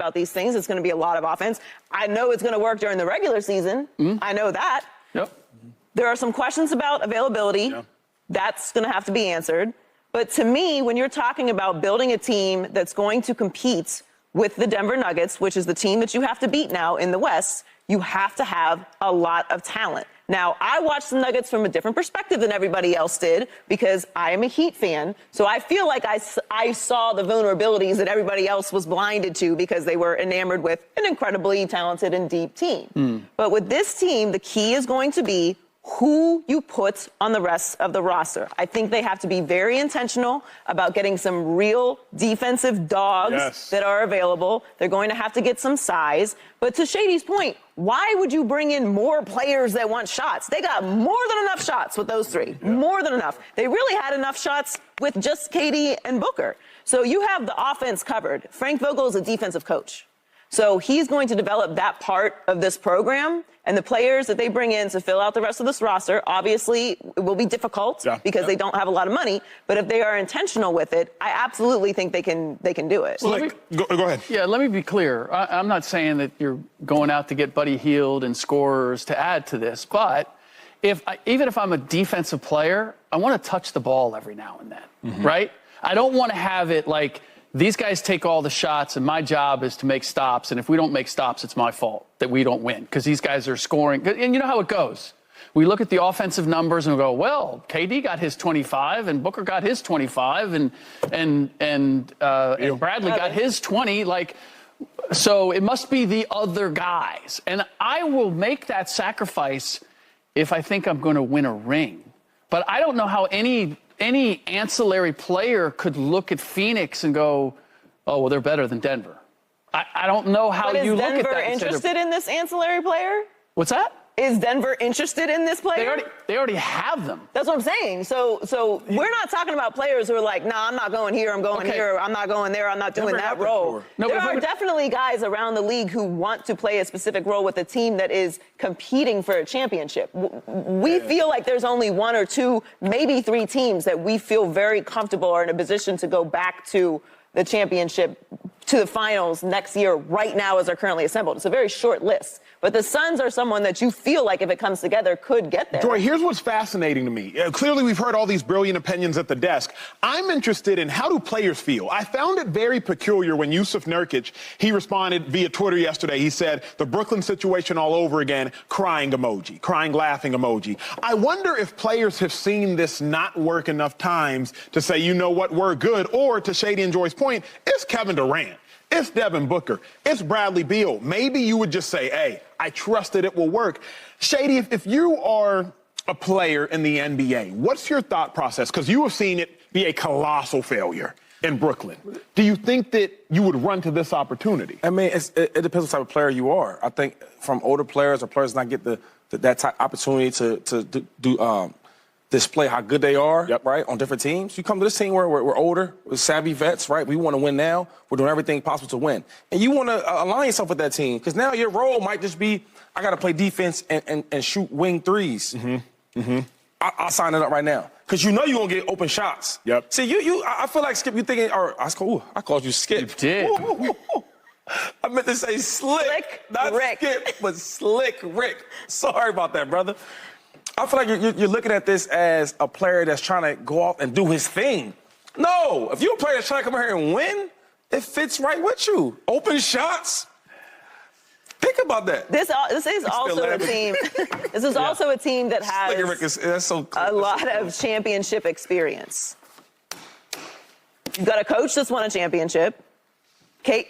about these things. It's going to be a lot of offense. I know it's going to work during the regular season. I know that. Yep. There are some questions about availability. Yeah. That's going to have to be answered. But to me, when you're talking about building a team that's going to compete with the Denver Nuggets, which is the team that you have to beat now in the West, you have to have a lot of talent. Now, I watched the Nuggets from a different perspective than everybody else did because I am a Heat fan. So I feel like I saw the vulnerabilities that everybody else was blinded to because they were enamored with an incredibly talented and deep team. But with this team, the key is going to be who you put on the rest of the roster. I think they have to be very intentional about getting some real defensive dogs that are available. They're going to have to get some size. But to Shady's point, why would you bring in more players that want shots? They got more than enough shots with those three. More than enough. They really had enough shots with just KD and Booker. So you have the offense covered. Frank Vogel is a defensive coach. So he's going to develop that part of this program. And the players that they bring in to fill out the rest of this roster, obviously, it will be difficult because they don't have a lot of money. But if they are intentional with it, I absolutely think they can do it. Well, go ahead. Yeah, let me be clear. I'm not saying that you're going out to get Buddy Hield and scorers to add to this. But even if I'm a defensive player, I want to touch the ball every now and then, right? I don't want to have it like these guys take all the shots and my job is to make stops. And if we don't make stops, it's my fault that we don't win because these guys are scoring. And you know how it goes. We look at the offensive numbers and we go, well, KD got his 25 and Booker got his 25 and Bradley got his 20. So it must be the other guys. And I will make that sacrifice if I think I'm going to win a ring. But I don't know how any ancillary player could look at Phoenix and go, oh, well, they're better than Denver. I don't know how you look at that. Is Denver interested in this ancillary player? What's that? Is Denver interested in this player? They already have them. That's what I'm saying. So we're not talking about players who are like, nah, I'm not going here, I'm going here, I'm not going there, I'm not doing that role. No, there are definitely guys around the league who want to play a specific role with a team that is competing for a championship. We feel like there's only one or two, maybe three teams that we feel very comfortable are in a position to go back to the championship, to the finals next year right now as they're currently assembled. It's a very short list. But the Suns are someone that you feel like if it comes together could get there. Joy, here's what's fascinating to me. Clearly, we've heard all these brilliant opinions at the desk. I'm interested in how do players feel? I found it very peculiar when Yusuf Nurkic, he responded via Twitter yesterday. He said, the Brooklyn situation all over again, crying emoji, crying, laughing emoji. I wonder if players have seen this not work enough times to say, you know what, we're good. Or to Shady and Joy's point, it's Kevin Durant. It's Devin Booker. It's Bradley Beal. Maybe you would just say, hey, I trust that it will work. Shady, if you are a player in the NBA, what's your thought process? Because you have seen it be a colossal failure in Brooklyn. Do you think that you would run to this opportunity? I mean, it depends what type of player you are. I think from older players or players not get that type opportunity to display how good they are, right, on different teams. You come to this team where we're older, we're savvy vets, right? We want to win now. We're doing everything possible to win. And you want to align yourself with that team because now your role might just be, I got to play defense and shoot wing threes. I'll sign it up right now because you know you're going to get open shots. See, I feel like Skip, you thinking, or I called you Skip. You did. I meant to say Slick. Not Rick. Skip, but Slick Rick. Sorry about that, brother. I feel like you're looking at this as a player that's trying to go off and do his thing. No, if you're a player that's trying to come here and win, it fits right with you. Open shots. Think about that. This is also a team. This is also a team that has a lot of championship experience. You've got a coach that's won a championship. Kate.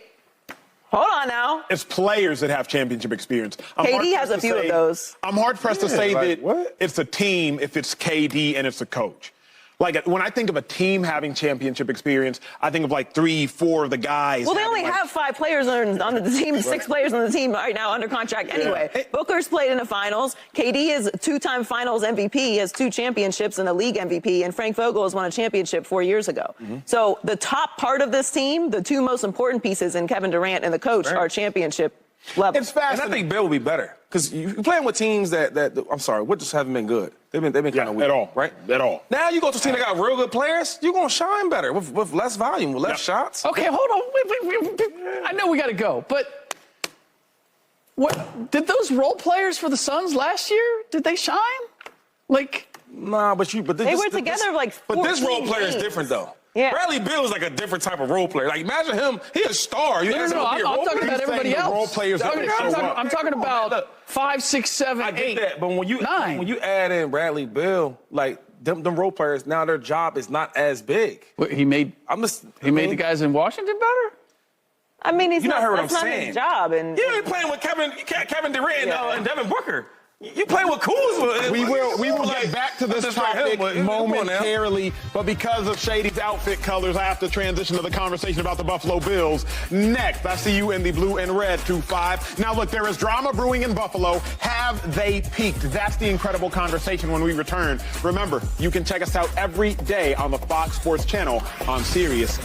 Hold on now. It's players that have championship experience. KD has a few of those. I'm hard pressed to say that it's a team if it's KD and it's a coach. Like, when I think of a team having championship experience, I think of like 3, 4 of the guys. Well, they only have 5 players on the team, 6 players on the team right now under contract anyway. Booker's played in the finals. KD is 2-time finals MVP. He has 2 championships and a league MVP. And Frank Vogel has won a championship 4 years ago. So the top part of this team, the 2 most important pieces in Kevin Durant and the coach are championship level. It's fascinating. And I think Bill will be better because you're playing with teams that I'm sorry, what just haven't been good. They've been kind of weak. At all. Right? At all. Now you go to a team that got real good players, you're going to shine better with less volume, with less shots. Okay, hold on. Wait. I know we got to go, but what did those role players for the Suns last year? Did they shine? Like, nah, but they were together like 14 But this role player is games. different, though. Yeah. Bradley Beal is like a different type of role player. Like, imagine him. He's a star. no. I'm talking about everybody the else. role players that they show up. I'm talking about 5, 6, 7, I 8. get that, but when you 9. when you add in Bradley Beal, like them role players, now their job is not as big. He made the guys in Washington better. I mean, You not heard what that's I'm not saying. his job. And You ain't playing with Kevin Durant and Devin Booker. You play with Kuzma. We will get back to this topic momentarily, but because of Shady's outfit colors, I have to transition to the conversation about the Buffalo Bills. Next, I see you in the blue and red 2-5. Now, look, there is drama brewing in Buffalo. Have they peaked? That's the incredible conversation when we return. Remember, you can check us out every day on the Fox Sports channel on Sirius.